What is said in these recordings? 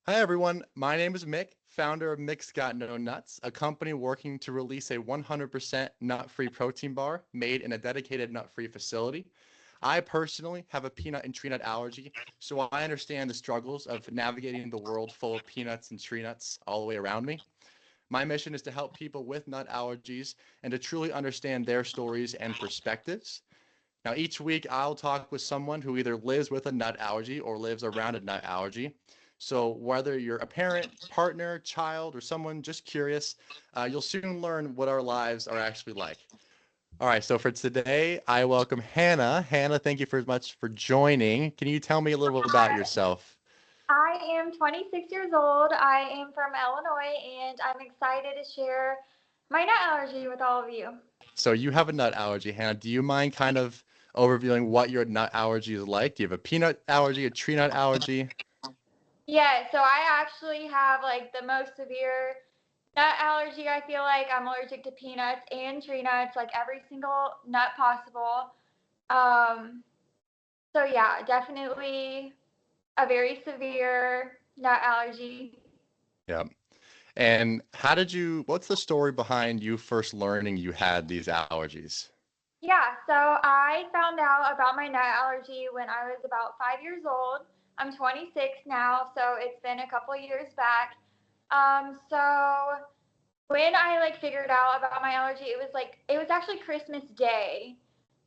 Hi, everyone. My name is Mick, founder of Mick's Got No Nuts, a company working to release a 100% nut-free protein bar made in a dedicated nut-free facility. I personally have a peanut and tree nut allergy, so I understand the struggles of navigating the world full of peanuts and tree nuts all the way around me. My mission is to help people with nut allergies and to truly understand their stories and perspectives. Now, each week I'll talk with someone who either lives with a nut allergy or lives around a nut allergy. So, whether you're a parent, partner, child, or someone just curious, you'll soon learn what our lives are actually like. All right, so for today, I welcome Hannah. Hannah, thank you very much for joining. Can you tell me a little bit about yourself? I am 26 years old. I am from Illinois and I'm excited to share my nut allergy with all of you. So, you have a nut allergy, Hannah. Do you mind kind of overviewing what your nut allergy is like? Do you have a peanut allergy, a tree nut allergy? Yeah, so I actually have like the most severe nut allergy. I feel like I'm allergic to peanuts and tree nuts, like every single nut possible. Um, so yeah, definitely a very severe nut allergy. Yeah. And what's the story behind you first learning you had these allergies? Yeah, so I found out about my nut allergy when I was about 5 years old. I'm 26 now, so it's been a couple of years back. So when I like figured out about my allergy, it was actually Christmas Day,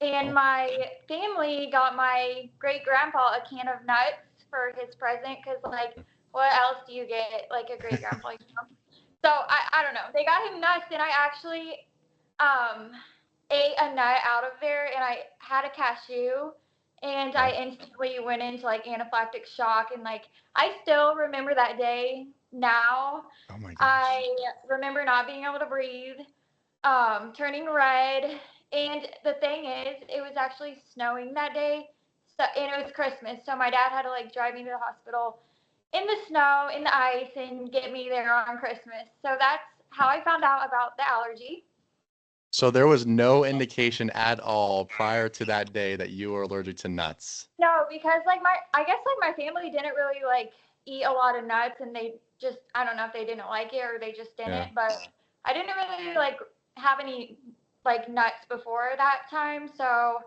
and Oh, my family got my great grandpa a can of nuts for his present. Cause like, what else do you get like a great grandpa? So I don't know. They got him nuts, and I actually um, ate a nut out of there, and I had a cashew, and I yeah. instantly went into like anaphylactic shock, and like I still remember that day now. Oh my gosh. I remember not being able to breathe, turning red, and the thing is, it was actually snowing that day, so and it was Christmas, so my dad had to like drive me to the hospital in the snow, in the ice, and get me there on Christmas. So that's how I found out about the allergy. So there was no indication at all prior to that day that you were allergic to nuts. No, because like I guess like my family didn't really like eat a lot of nuts, and they just, I don't know if they didn't like it or they just Yeah. didn't, but I didn't really like have any like nuts before that time. So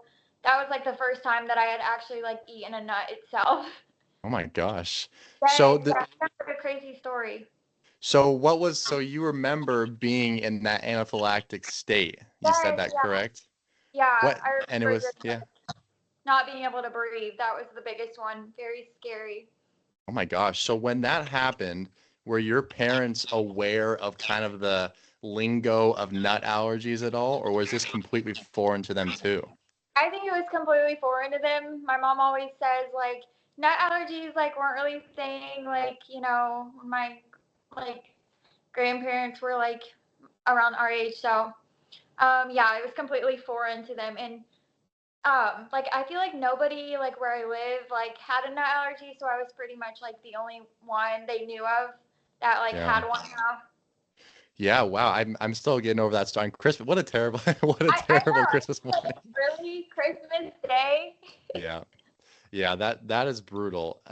that was like the first time that I had actually like eaten a nut itself. Oh my gosh. That So is, the yeah, that's like a crazy story. so you remember being in that anaphylactic state. You said Yes, that yeah, correct? yeah. What? I And it remember was just yeah. not being able to breathe. That was the biggest one. Very scary. Oh my gosh. So when that happened, were your parents aware of kind of the lingo of nut allergies at all, or was this completely foreign to them too? I think it was completely foreign to them. My mom always says like nut allergies like weren't really a thing, like, when my like grandparents were like around our age. So yeah, it was completely foreign to them. And like I feel like nobody like where I live like had a nut allergy, so I was pretty much like the only one they knew of that like Yeah. had one now. Yeah, wow. I'm still getting over that story. Christmas, what a terrible what a I terrible know. Christmas Like morning. really Christmas Day. Yeah. Yeah, that is brutal.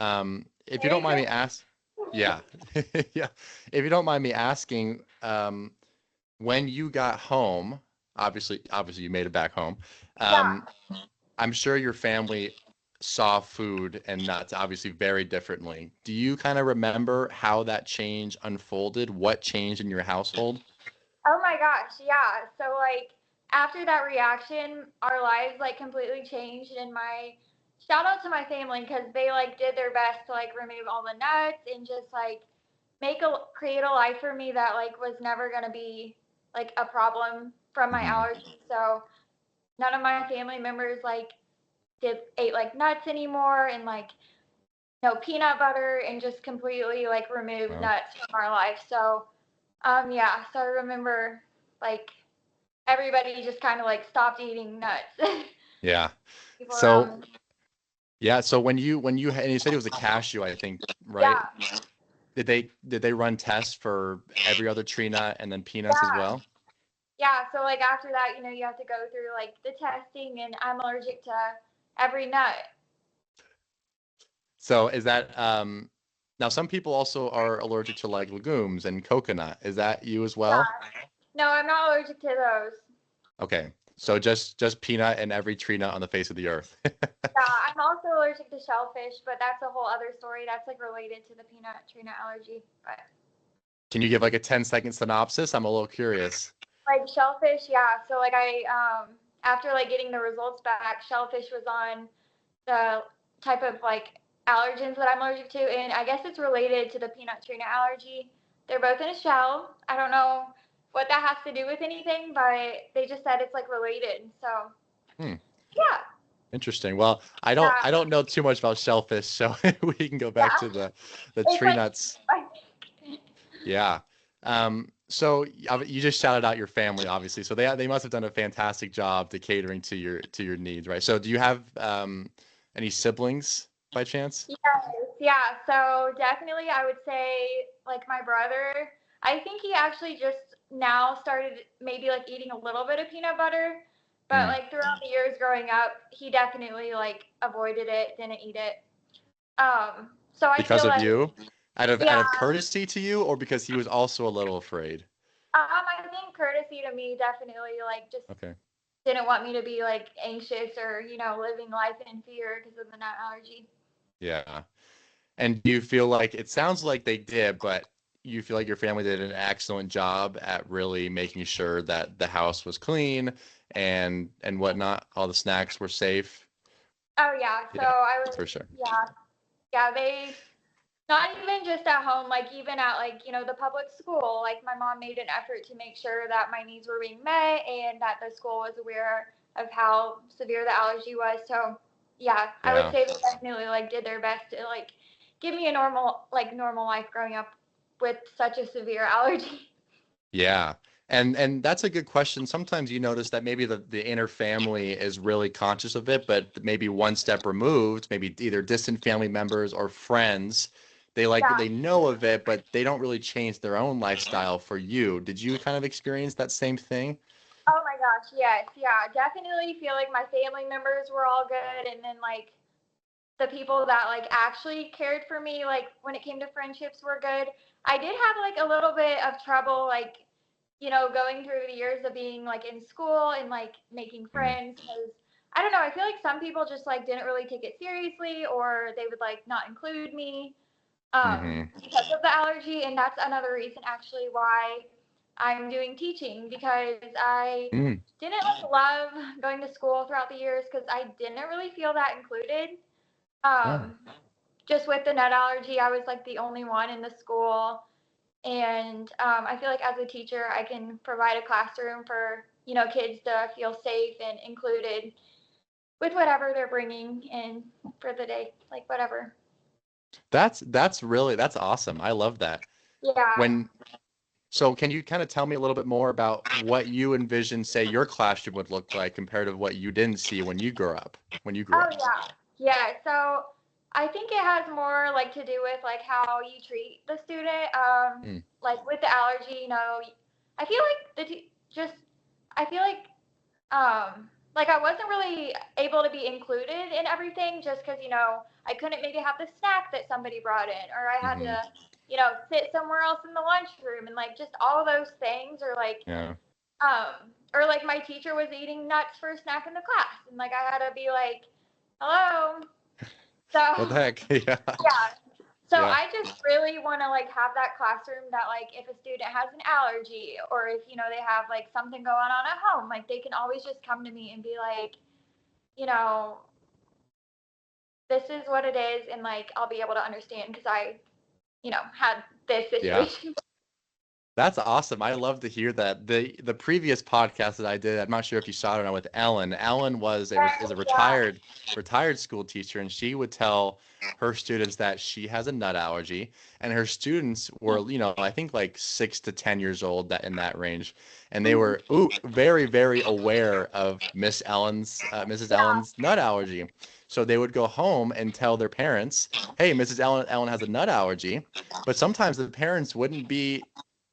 If you don't Merry mind me Christmas. ask, yeah. Yeah. If you don't mind me asking, when you got home, obviously you made it back home. Um, Yeah. I'm sure your family saw food and nuts obviously very differently. Do you kind of remember how that change unfolded? What changed in your household? Oh my gosh, yeah. So like after that reaction, our lives like completely changed, and my shout out to my family because they like did their best to like remove all the nuts and just like create a life for me that like was never gonna be like a problem from my Hmm. allergies. So none of my family members like did ate like nuts anymore, and like no peanut butter, and just completely like removed Well, nuts from our life. So yeah, so I remember like everybody just kind of like stopped eating nuts. yeah. People So around. yeah, so when you and you said it was a cashew, I think, right? Yeah, Did they run tests for every other tree nut and then peanuts as yeah, well? yeah. So like after that, you have to go through like the testing, and I'm allergic to every nut. So is that Now, some people also are allergic to like legumes and coconut. Is that you as well? Yeah. No, I'm not allergic to those. Okay. So just peanut and every tree nut on the face of the earth. Yeah, I'm also allergic to shellfish, but that's a whole other story. That's like related to the peanut tree nut allergy. But Can you give like a 10-second synopsis? I'm a little curious. like shellfish, yeah. So like I after like getting the results back, shellfish was on the type of like allergens that I'm allergic to, and I guess it's related to the peanut tree nut allergy. They're both in a shell. I don't know what that has to do with anything, but they just said it's like related. So Hmm. yeah, Interesting. Well, I don't yeah, I don't know too much about shellfish, so we can go back yeah. to the It's tree like, nuts. Yeah. So you just shouted out your family, obviously. So they must have done a fantastic job to catering to your needs, right? So do you have any siblings by chance? yes, yeah. So definitely, I would say like my brother. I think he actually just now started maybe like eating a little bit of peanut butter, but Mm. like throughout the years growing up, he definitely like avoided it, didn't eat it. So I Because feel of like you? yeah. Out of courtesy to you, or because he was also a little afraid? I think courtesy to me definitely like just Okay. didn't want me to be like anxious or living life in fear because of the nut allergy. Yeah. And do you feel like it sounds like they did, but you feel like your family did an excellent job at really making sure that the house was clean and whatnot, all the snacks were safe? Oh yeah, so Yeah, I was for sure. yeah they not even just at home, like even at like the public school, like my mom made an effort to make sure that my needs were being met and that the school was aware of how severe the allergy was. So yeah, I would Yeah. say they definitely like did their best to like give me a normal life growing up with such a severe allergy. Yeah. And that's a good question. Sometimes you notice that maybe the inner family is really conscious of it, but maybe one step removed, maybe either distant family members or friends, Yeah. they know of it, but they don't really change their own lifestyle for you. Did you kind of experience that same thing? Oh my gosh, yes, yeah, definitely feel like my family members were all good, and then like the people that like actually cared for me, like when it came to friendships, were good. I did have like a little bit of trouble, like going through the years of being like in school and like making friends because I don't know. I feel like some people just like didn't really take it seriously, or they would like not include me Mm-hmm. because of the allergy, and that's another reason actually why I'm doing teaching because I Mm. didn't like, love going to school throughout the years because I didn't really feel that included. Oh. Um, just with the nut allergy, I was like the only one in the school. And I feel like as a teacher, I can provide a classroom for, kids to feel safe and included with whatever they're bringing in for the day, like whatever. That's awesome. I love that. Yeah. When So can you kind of tell me a little bit more about what you envision, say, your classroom would look like compared to what you didn't see when you grew Oh, up? yeah. Yeah. So I think it has more like to do with like how you treat the student. Mm. Like with the allergy, I feel like just, I feel like I wasn't really able to be included in everything just because, I couldn't maybe have the snack that somebody brought in, or I had Hmm. to, sit somewhere else in the lunchroom, and like just all those things, Yeah. or like my teacher was eating nuts for a snack in the class, and like I had to be like, hello. So What the heck? Yeah. yeah, so Yeah. I just really want to like have that classroom that like if a student has an allergy or if they have like something going on at home, like they can always just come to me and be like, you know, this is what it is, and like I'll be able to understand because I, had this Yeah. situation. That's awesome. I love to hear that. The previous podcast that I did, I'm not sure if you saw it or not with Ellen. Ellen is a Yeah. retired school teacher, and she would tell her students that she has a nut allergy, and her students were, I think like 6 to 10 years old, that in that range, and they Mhm. were very, very aware of Mrs. Yeah. Ellen's nut allergy. So they would go home and tell their parents, "Hey, Ellen has a nut allergy." But sometimes the parents wouldn't be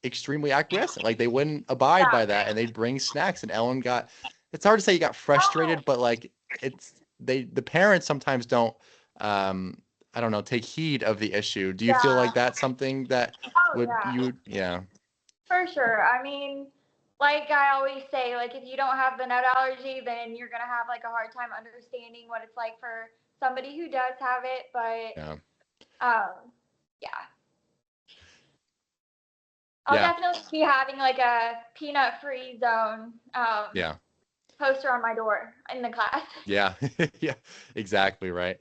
extremely acquiescent. Like they wouldn't abide by Yeah. that and they'd bring snacks. And Ellen got, it's hard to say he got Oh. frustrated, but like the parents sometimes don't, um, I don't know, take heed of the issue. Do you feel like Yeah. that's something that Oh would yeah. you, yeah, For sure. I mean, like I always say, like if you don't have the nut allergy, then you're gonna have like a hard time understanding what it's like for somebody who does have it. But yeah, yeah, I'll yeah, definitely be having like a peanut-free zone yeah, poster on my door in the class. yeah, yeah, exactly right.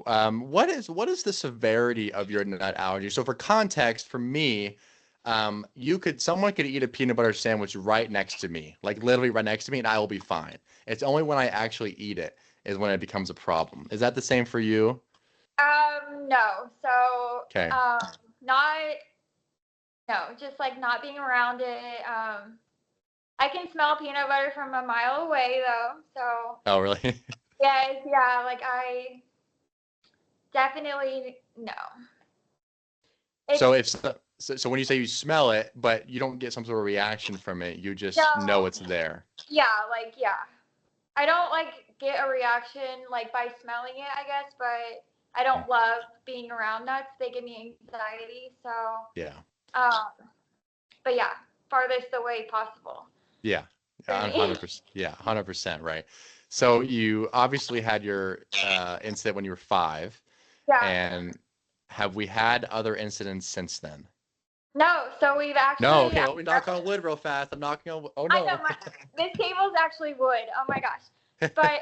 What is the severity of your nut allergy? So for context, for me, someone could eat a peanut butter sandwich right next to me, like literally right next to me, and I will be fine. It's only when I actually eat it is when it becomes a problem. Is that the same for you? No. So, Okay. not no, just like not being around it. I can smell peanut butter from a mile away though. So, Oh, really? yes, yeah, like I definitely no. It's So so when you say you smell it, but you don't get some sort of reaction from it, you just know no, it's there. yeah, like yeah. I don't like get a reaction like by smelling it, I guess, but I Mm. don't love being around nuts. They give me anxiety. So, Yeah. um, but yeah, farthest away possible Yeah. for Yeah, me. 100%. Yeah, 100% right. So you obviously had your incident when you were 5, Yeah. and have we had other incidents since then? No, so we've No. actually, Okay, let me knock on wood real fast. I'm knocking on wood. Oh I know no. this table's actually wood. Oh my gosh. But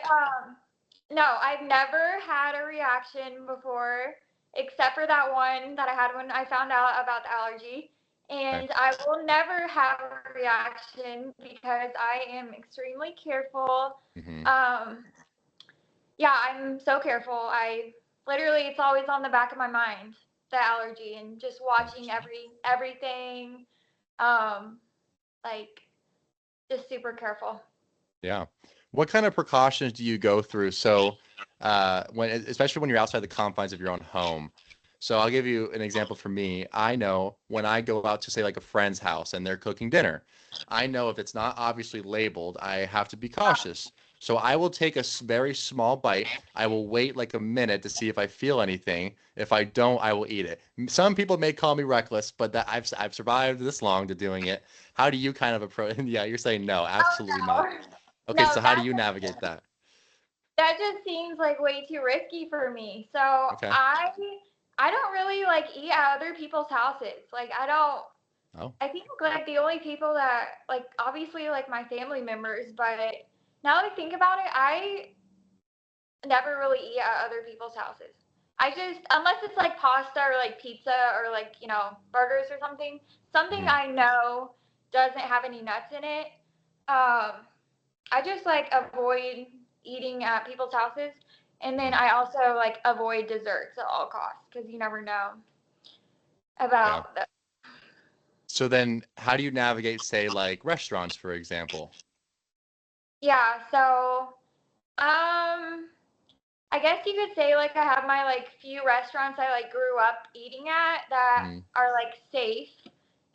no, I've never had a reaction before except for that one that I had when I found out about the allergy. Okay. And I will never have a reaction because I am extremely careful. Hmm. Um, yeah, I'm so careful. I literally, it's always on the back of my mind, the allergy, and just watching everything. Um, like just super careful. Yeah. What kind of precautions do you go through? So, especially when you're outside the confines of your own home. So I'll give you an example for me. I know when I go out to say like a friend's house and they're cooking dinner, I know if it's not obviously labeled, I have to be cautious. So I will take a very small bite. I will wait like a minute to see if I feel anything. If I don't, I will eat it. Some people may call me reckless, but that I've survived this long to doing it. How do you kind of approach? Yeah, you're saying no, absolutely not. Oh no, Okay, no, so how do you navigate that? that just seems like way too risky for me. So Okay. I don't really like eat at other people's houses. Like I don't. Oh, I think like the only people that like obviously like my family members, but now that I think about it, I never really eat at other people's houses. I just unless it's like pasta or like pizza or like burgers or something hmm, I know doesn't have any nuts in it. Um, I just like avoid eating at people's houses, and then hmm, I also like avoid desserts at all costs because you never know yeah. about the. So then how do you navigate, say, like restaurants, for example? Yeah, so I guess you could say like I have my like few restaurants I like grew up eating at that Hmm, are like safe.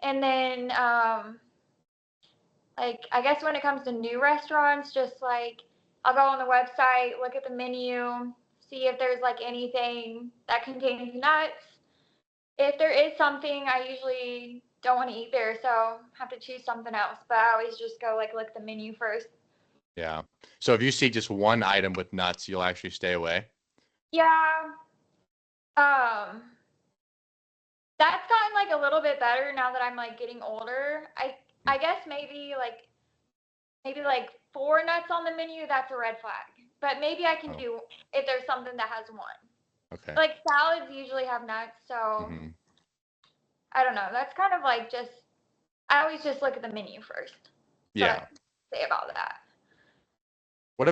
And then like I guess when it comes to new restaurants, just like I'll go on the website, look at the menu, see if there's like anything that contains nuts. If there is something, I usually don't want to eat there, so have to choose something else. But I always just go like look at the menu first. yeah. So if you see just one item with nuts, you'll actually stay away. Yeah. Um that's gotten like a little bit better now that I'm like getting older. Hmm, I guess maybe like four nuts on the menu, that's a red flag. But maybe I can oh, do if there's something that has one. okay. Like salads usually have nuts, so Hmm. I don't know. That's kind of like just I always just look at the menu first. So I Yeah. say about that. What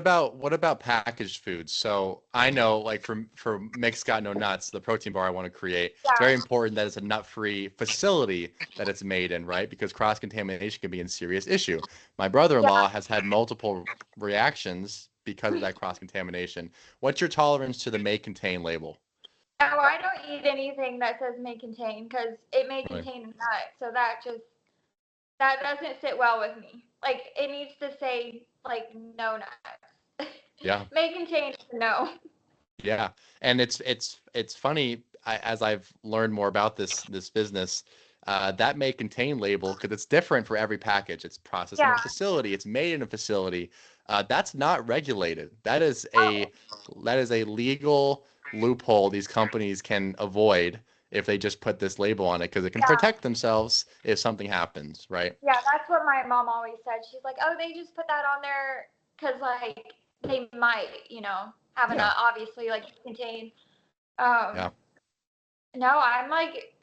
about packaged foods? So I know, like for Mick's Got No Nuts, the protein bar I want to create, it's very Yeah, important that it's a nut-free facility that it's made in, right? Because cross-contamination can be a serious issue. My yeah. brother-in-law has had multiple reactions because of that cross-contamination. What's your tolerance to the may contain label? No, I don't eat anything that says may contain because it may Really? contain a nut. So that doesn't sit well with me. Like it needs to say like no nuts. Yeah. May contain no. Yeah, and it's funny as I've learned more about this business, that may contain label because it's different for every package. It's processed in Yeah. a facility. It's made in a facility. That's not regulated. Oh, That is a legal loophole these companies can avoid if they just put this label on it because it can yeah. protect themselves if something happens, right? Yeah, that's what my mom always said. She's like, oh, they just put that on there because, like, they might, have Yeah, enough, obviously, like, contain. yeah. Um, no, I'm like,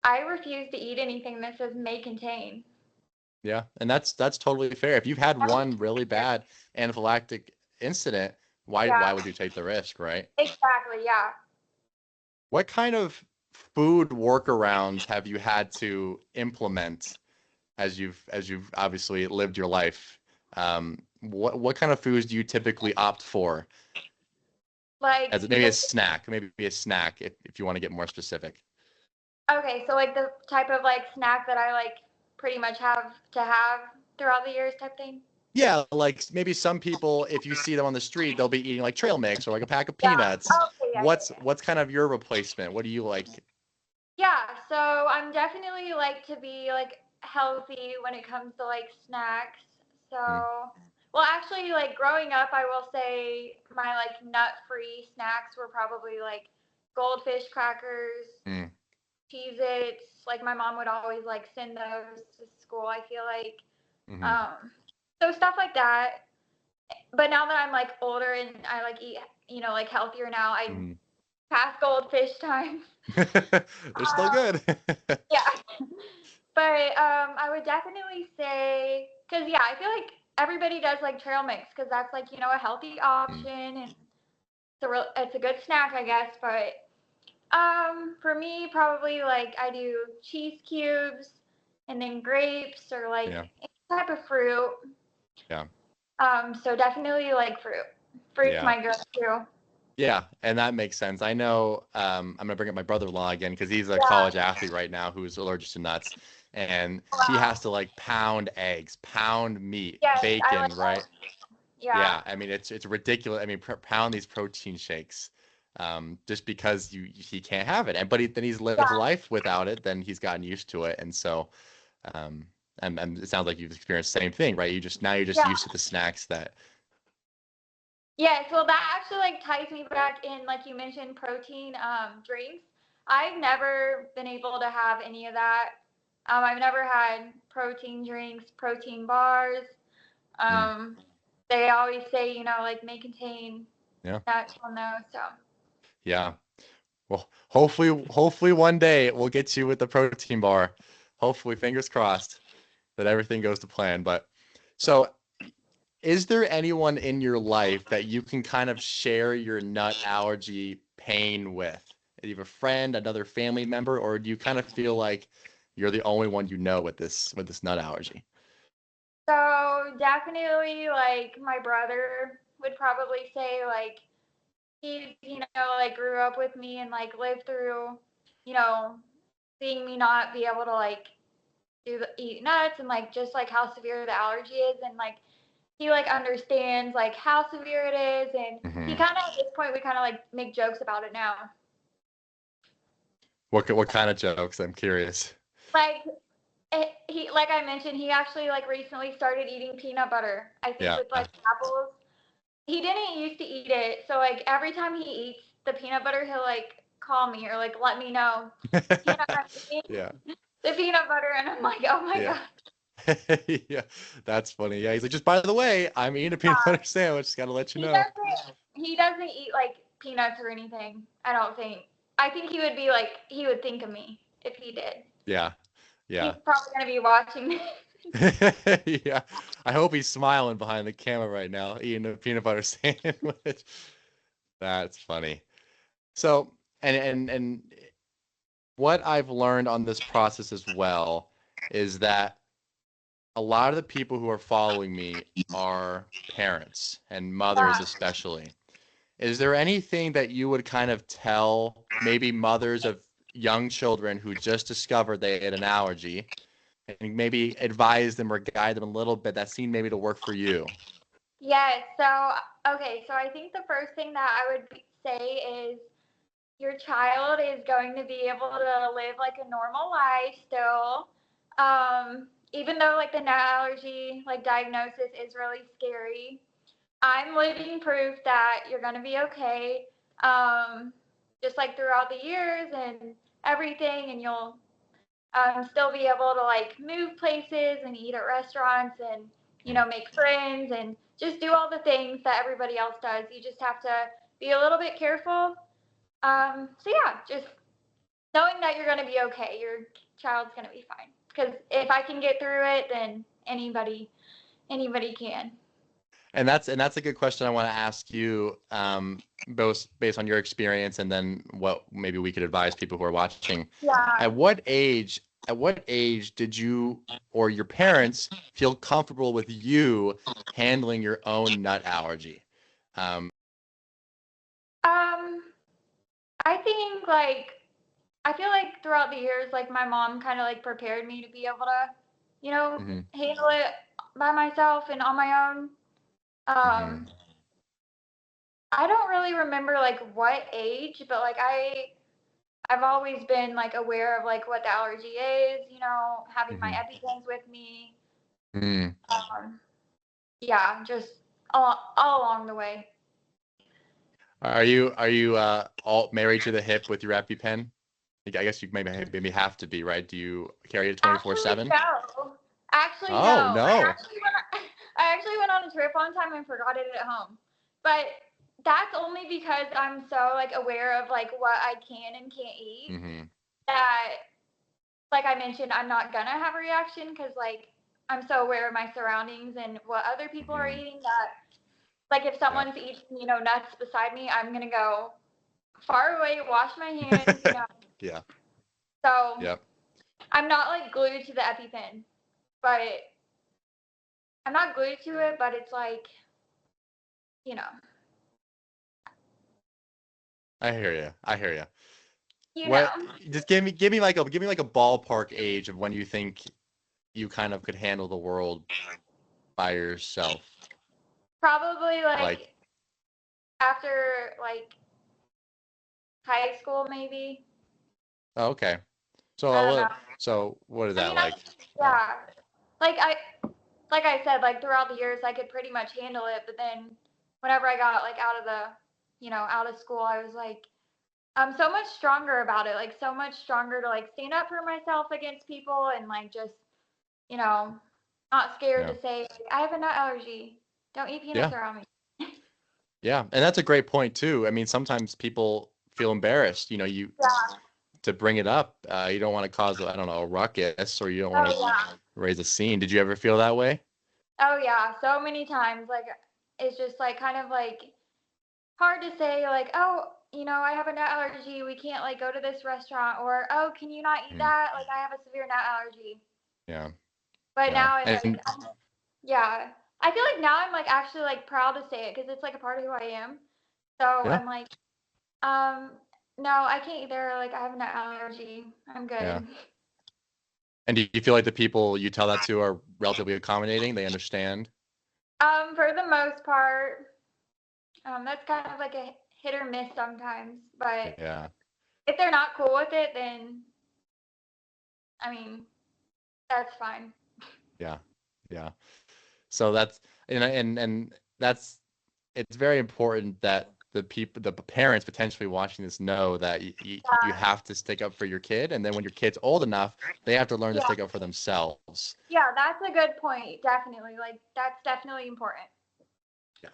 I refuse to eat anything that says may contain. Yeah, and that's totally fair. If you've had one really bad anaphylactic incident, why Yeah, would you take the risk, right? exactly. Yeah. What kind of food workarounds have you had to implement as you've obviously lived your life? What kind of foods do you typically opt for Like, as maybe a snack, maybe a snack if you want to get more specific? okay, so, like, the type of, like, snack that I, like, pretty much have to have throughout the years type thing. Yeah, like maybe some people, if you see them on the street, they'll be eating like trail mix or like a pack of Yeah. peanuts. Okay, yeah, yeah, yeah. What's kind of your replacement? What do you like? Yeah, so I'm definitely like to be like healthy when it comes to like snacks. So, Mm, well, actually, like growing up, I will say my like nut-free snacks were probably like goldfish crackers, mm, Cheez-Its. Like my mom would always like send those to school, I feel like. hmm Um, so stuff like that. But now that I'm like older and I like eat, like healthier now, I hmm pass goldfish time. They're still good. Yeah. But I would definitely say, because yeah, I feel like everybody does like trail mix because that's like a healthy Mm, option and it's a good snack, I guess. But for me, probably like I do cheese cubes and then grapes or like yeah, any type of fruit. yeah, So definitely like fruit. Fruit's yeah. my go-to. Yeah, and that makes sense. I know I'm gonna bring up my brother-in-law again because he's a college Yeah. athlete right now who's allergic to nuts, and he has Wow. to like pound eggs, pound meat, Yes, I like bacon, right? that. Yeah. Yeah, I mean it's ridiculous. I mean pound these protein shakes, just because he can't have it, and but then he's lived Yeah. life without it, then he's gotten used to it, and so um, and it sounds like you've experienced the same thing, right? You're just Yeah. used to the snacks that. Yes, well, that actually like ties me back in, like you mentioned, protein drinks. I've never been able to have any of that. I've never had protein drinks, protein bars. Mm, Um, they always say, like may contain yeah, nuts on those. So yeah. Well, hopefully one day we'll get you with the protein bar. Hopefully, fingers crossed that everything goes to plan. But so, is there anyone in your life that you can kind of share your nut allergy pain with? Do you have a friend, another family member, or do you kind of feel like you're the only one you know with this nut allergy? so definitely like my brother would probably say like he's like grew up with me and like lived through you know seeing me not be able to like eat nuts and like just like how severe the allergy is and like he like understands like how severe it is and he Hmm kind of at this point we kind of like make jokes about it now. What kind of jokes? I'm curious. Like he like I mentioned he actually like recently started eating peanut butter, I think Yeah. with like apples. He didn't used to eat it, so like every time he eats the peanut butter he'll like call me or like let me know I'm eating Yeah. the peanut butter and I'm like, oh my Yeah. god. Yeah, that's funny. Yeah, he's like, just by the way, I'm eating a peanut butter sandwich. Just gotta let you He know. doesn't eat like peanuts or anything. I don't think. I think he would be like he would think of me if he did. Yeah, He's yeah, probably gonna be watching this. yeah. I hope he's smiling behind the camera right now, eating a peanut butter sandwich. That's funny. So, and what I've learned on this process as well is that a lot of the people who are following me are parents and mothers Yeah. especially. Is there anything that you would kind of tell maybe mothers of young children who just discovered they had an allergy and maybe advise them or guide them a little bit that seemed maybe to work for you? Yes. So okay. So I think the first thing that I would say is your child is going to be able to live like a normal life still. Even though like the nut allergy like diagnosis is really scary, I'm living proof that you're going to be okay. Just like throughout the years and everything, and you'll still be able to like move places and eat at restaurants and make friends and just do all the things that everybody else does. You just have to be a little bit careful. So yeah, just knowing that you're going to be okay, your child's going to be fine. Because if I can get through it, then anybody can. And that's a good question I want to ask you, both based on your experience and then what maybe we could advise people who are watching. Yeah. At what age did you or your parents feel comfortable with you handling your own nut allergy? I think like I feel like throughout the years, like my mom kind of like prepared me to be able to, Mm-hmm. handle it by myself and on my own. Mm-hmm. I don't really remember like what age, but like I've always been like aware of like what the allergy is, having my EpiPens with me. Mm-hmm. Yeah, just all along the way. Are you all married to the hip with your EpiPen? I guess you maybe have to be, right? Do you carry it Actually, 24/7? no. Actually, Oh, no. no. I actually went on a trip one time and forgot it at home. But that's only because I'm so like aware of like what I can and can't eat Mm-hmm. that, like I mentioned, I'm not gonna have a reaction because like I'm so aware of my surroundings and what other people are Mm-hmm. eating that like if Yeah. someone's eating nuts beside me, I'm gonna go far away, wash my hands. Yeah. So Yep. I'm not like glued to the EpiPen, but I'm not glued to it, but it's like, you know, I hear you. I hear you. you know, What? Just give me like a ballpark age of when you think you kind of could handle the world by yourself. probably Like, like after like high school, maybe. oh, okay. So, I don't know. so what is I that mean, like? Oh, yeah, like like I said, like throughout the years, I could pretty much handle it. But then whenever I got like out of out of school, I was like, I'm so much stronger about it. Like so much stronger to like stand up for myself against people and like just, you know, not scared yeah. to say, like, I have a nut allergy. Don't eat peanuts Yeah. around me. Yeah. And that's a great point too. I mean, sometimes people feel embarrassed, Yeah. to bring it up. You don't want to cause, I don't know, a ruckus, or you don't want Oh to yeah. raise a scene. Did you ever feel that way? Oh yeah. So many times. Like it's just like kind of like hard to say like, oh, I have a nut allergy. We can't like go to this restaurant or oh, can you not eat Mhm. that? Like I have a severe nut allergy. Yeah. But Yeah. now I like And yeah. I feel like now I'm like actually like proud to say it because it's like a part of who I am. So yeah. I'm like, um, no, I can't either. Like I have a nut allergy. I'm Yeah. good. And do you feel like the people you tell that to are relatively accommodating? They understand? For the most part, that's kind of like a hit or miss sometimes. But Yeah. if they're not cool with it, then I mean, that's fine. Yeah. Yeah. So that's and that's it's very important that the parents potentially watching this know that you Uh, have to stick up for your kid, and then when your kid's old enough, they have to learn to yeah, stick up for themselves. yeah, that's a good point. Definitely, like that's definitely important. Yeah.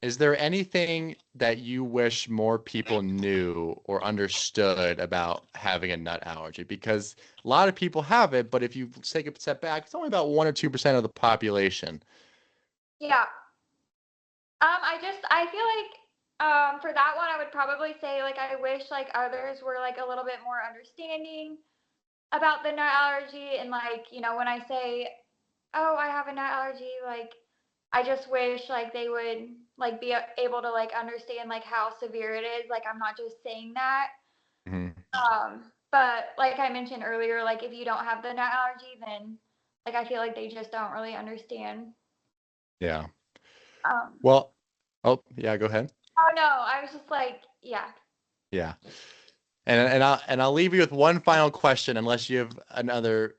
Is there anything that you wish more people knew or understood about having a nut allergy? Because a lot of people have it, but if you take a step back, it's only about 1 or 2% of the population. Yeah. I feel like for that one I would probably say like I wish like others were like a little bit more understanding about the nut allergy and like, when I say, "Oh, I have a nut allergy," like I just wish like they would like be able to like understand like how severe it is. Like I'm not just saying that. Mhm. But like I mentioned earlier, like if you don't have the nut allergy, then like I feel like they just don't really understand. Yeah. Um, Well, oh, yeah, go ahead. Oh no, I was just like, yeah. Yeah. And I'll leave you with one final question, unless you have another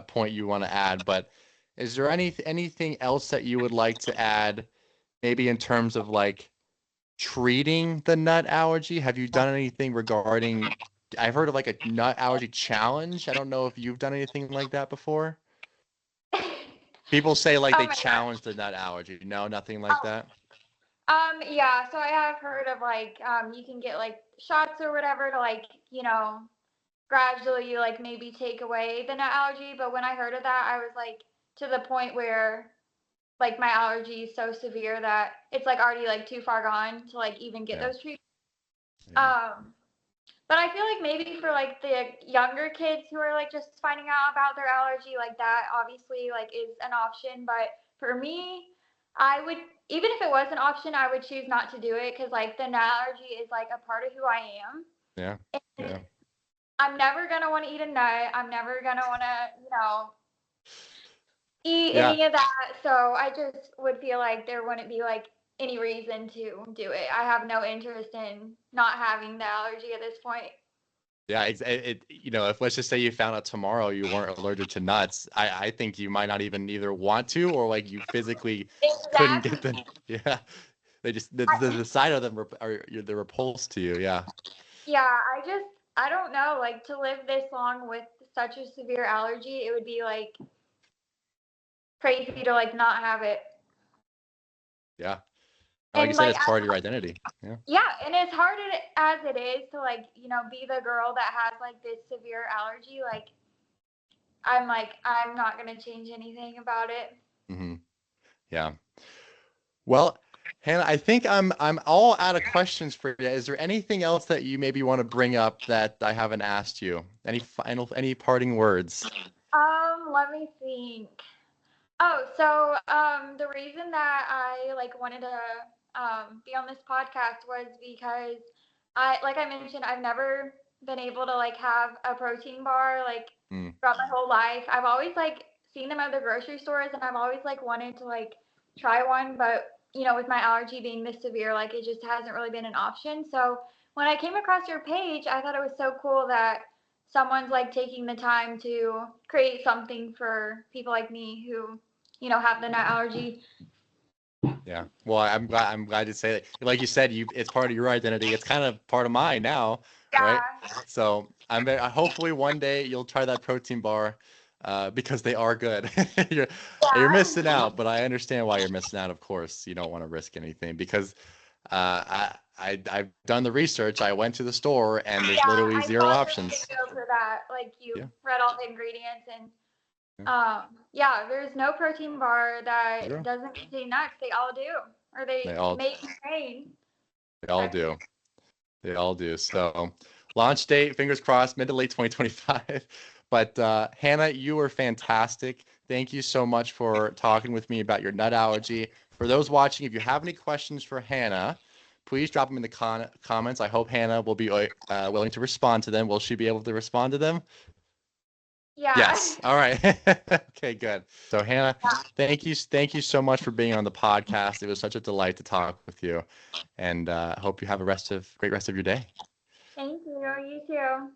point you want to add. But is there anything else that you would like to add, maybe in terms of like treating the nut allergy? Have you done anything regarding? I've heard of like a nut allergy challenge. I don't know if you've done anything like that before. People say like Oh they my gosh. challenge the nut allergy. No, nothing like that. Yeah, so I have heard of like you can get like shots or whatever to like, gradually like maybe take away the nut allergy, but when I heard of that, I was like to the point where like my allergy is so severe that it's like already like too far gone to like even get Yeah. those treatments. Yeah. Um but I feel like maybe for like the younger kids who are like just finding out about their allergy, like that obviously like is an option. But for me, I would, even if it was an option, I would choose not to do it because like the nut allergy is like a part of who I am. Yeah. And Yeah. I'm never gonna want to eat a nut. I'm never gonna want to, eat Yeah. any of that. So I just would feel like there wouldn't be like any reason to do it. I have no interest in not having the allergy at this point. Yeah, if let's just say you found out tomorrow you weren't allergic to nuts, I think you might not even either want to, or like you physically couldn't get them. Exactly. Yeah, they just the sight of them they're repulsed to you. Yeah, Yeah, I don't know, like to live this long with such a severe allergy, it would be like crazy to like not have it. yeah. Like you And said, like it's part of your identity. Yeah, yeah, and as hard as it is to like, be the girl that has like this severe allergy, like I'm not going to change anything about it. hmm yeah. Well, Hannah, I think I'm all out of questions for you. Is there anything else that you maybe want to bring up that I haven't asked you? Any parting words? Let me think. Oh, so the reason that I like wanted to be on this podcast was because like I mentioned, I've never been able to like have a protein bar like Mm, throughout my whole life. I've always like seen them at the grocery stores, and I've always like wanted to like try one, but with my allergy being this severe, like it just hasn't really been an option. So when I came across your page, I thought it was so cool that someone's like taking the time to create something for people like me who have the nut allergy. yeah. Well, I'm glad to say that. Like you said, it's part of your identity. It's kind of part of mine now, right? Yeah, So hopefully one day you'll try that protein bar, because they are good. You're you're missing yeah, out, but I understand why you're missing out. Of course, you don't want to risk anything because I've done the research. I went to the store and there's yeah. literally I zero saw the options. video for that. Like you Yeah. read all the ingredients, and Yeah. yeah, there's no protein bar that Zero. doesn't contain nuts. They all do, or They they all may contain. they all do. They all do. So, launch date, fingers crossed, mid to late 2025. But Hannah, you were fantastic. Thank you so much for talking with me about your nut allergy. For those watching, if you have any questions for Hannah, please drop them in the comments. I hope Hannah will be willing to respond to them. Will she be able to respond to them? Yeah. Yes. All right. Okay, good. So Hannah, thank you so much for being on the podcast. It was such a delight to talk with you, and hope you have a great rest of your day. Thank you. You too.